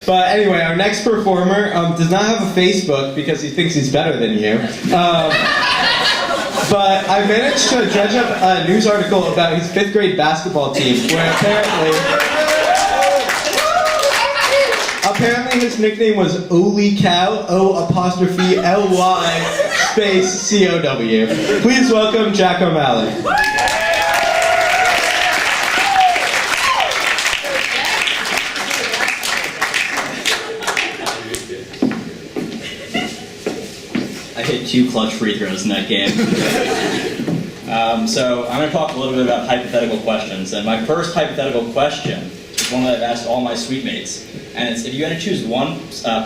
But anyway, our next performer does not have a Facebook because he thinks he's better than you. But I managed to dredge up a news article about his 5th grade basketball team where apparently his nickname was Oli Cow, O''Ly space C-O-W. Please welcome Jack O'Malley. I hit 2 clutch free throws in that game. So I'm going to talk a little bit about hypothetical questions. And my first hypothetical question is one that I've asked all my suite mates. And it's, if you had to choose one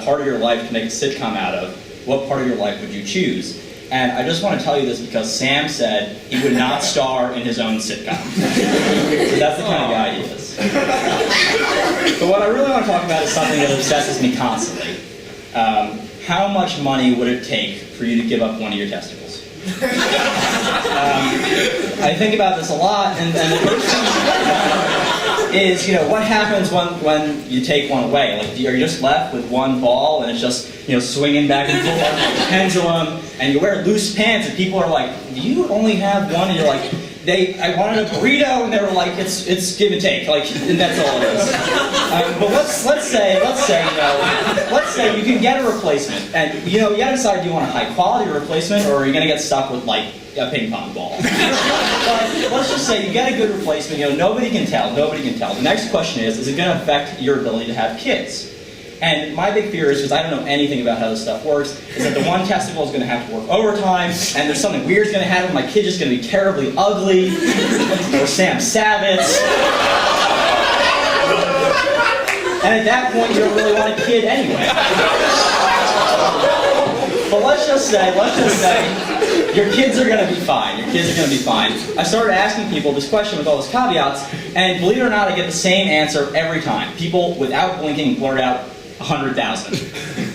part of your life to make a sitcom out of, what part of your life would you choose? And I just want to tell you this because Sam said he would not star in his own sitcom. So that's the kind of guy he is. But what I really want to talk about is something that obsesses me constantly. How much money would it take for you to give up one of your testicles? I think about this a lot, and the first thing is, what happens when you take one away? Like, are you just left with one ball, and it's just, swinging back and forth like a pendulum, and you wear loose pants, and people are like, do you only have one? And you're like, I wanted a burrito, and they were like, it's give and take, and that's all it is. But let's say you can get a replacement, and you gotta decide, do you want a high quality replacement, or are you gonna get stuck with like a ping pong ball? But let's just say you get a good replacement. Nobody can tell. The next question is it gonna affect your ability to have kids? And my big fear is, because I don't know anything about how this stuff works, is that the one testicle is going to have to work overtime, and there's something weird's going to happen. My kid is going to be terribly ugly, or Sam Savitz. And at that point, you don't really want a kid anyway. But let's just say, your kids are going to be fine. I started asking people this question with all those caveats, and believe it or not, I get the same answer every time. People, without blinking, blurt out 100,000.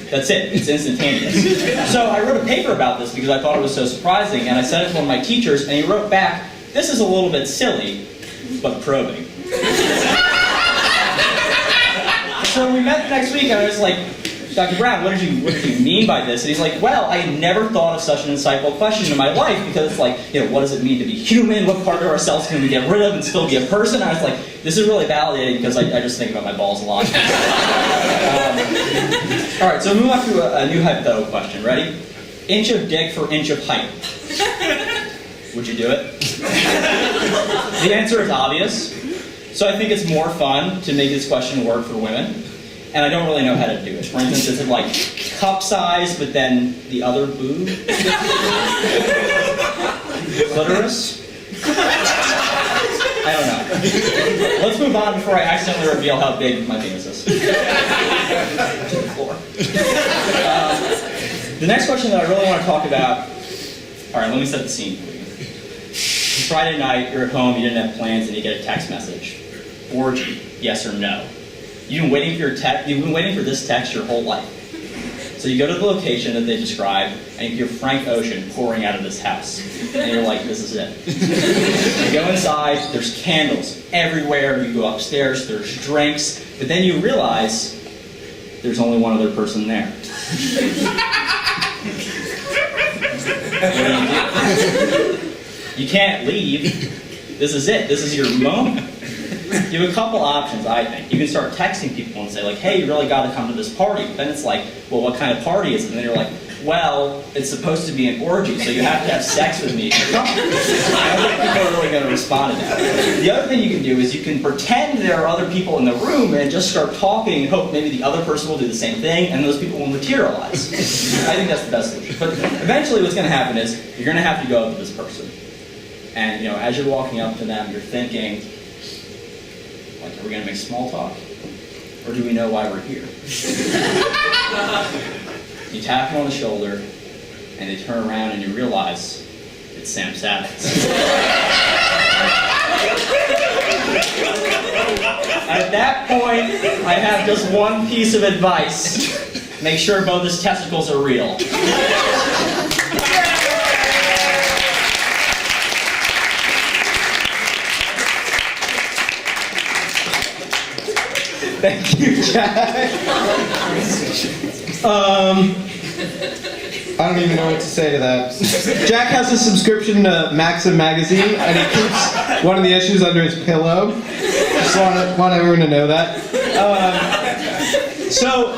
That's it. It's instantaneous. So I wrote a paper about this because I thought it was so surprising, and I sent it to one of my teachers, and he wrote back, "This is a little bit silly, but probing." So we met the next week, and I was like, "Dr. Brown, what did you mean by this?" And he's like, "Well, I had never thought of such an insightful question in my life, because it's like, what does it mean to be human? What part of ourselves can we get rid of and still be a person?" And I was like, this is really validating, because I just think about my balls a lot. All right, so move on to a new hypothetical question. Ready? Inch of dick for inch of height. Would you do it? The answer is obvious. So I think it's more fun to make this question work for women. And I don't really know how to do it. For instance, is it like cup size, but then the other boob? Clitoris? I don't know. Let's move on before I accidentally reveal how big my penis is. To the floor. The next question that I really want to talk about... All right, let me set the scene for you. Friday night, you're at home, you didn't have plans, and you get a text message. Orgy, yes or no? You've been waiting for this text your whole life. So you go to the location that they describe, and you hear Frank Ocean pouring out of this house. And you're like, this is it. You go inside, there's candles everywhere, you go upstairs, there's drinks, but then you realize there's only one other person there. What do? You can't leave. This is it. This is your moment. You have a couple options, I think. You can start texting people and say, like, hey, you really got to come to this party. But then it's like, well, what kind of party is it? And then you're like, well, it's supposed to be an orgy, so you have to have sex with me to come. I don't think people are really going to respond to that. The other thing you can do is you can pretend there are other people in the room and just start talking and hope maybe the other person will do the same thing, and those people will materialize. I think that's the best solution. But eventually what's going to happen is you're going to have to go up to this person. And, as you're walking up to them, you're thinking, like, are we going to make small talk? Or do we know why we're here? You tap them on the shoulder, and they turn around, and you realize it's Sam Savitz. At that point, I have just one piece of advice. Make sure both his testicles are real. Thank you, Jack. I don't even know what to say to that. Jack has a subscription to Maxim magazine, and he keeps one of the issues under his pillow. Just want everyone to know that. So.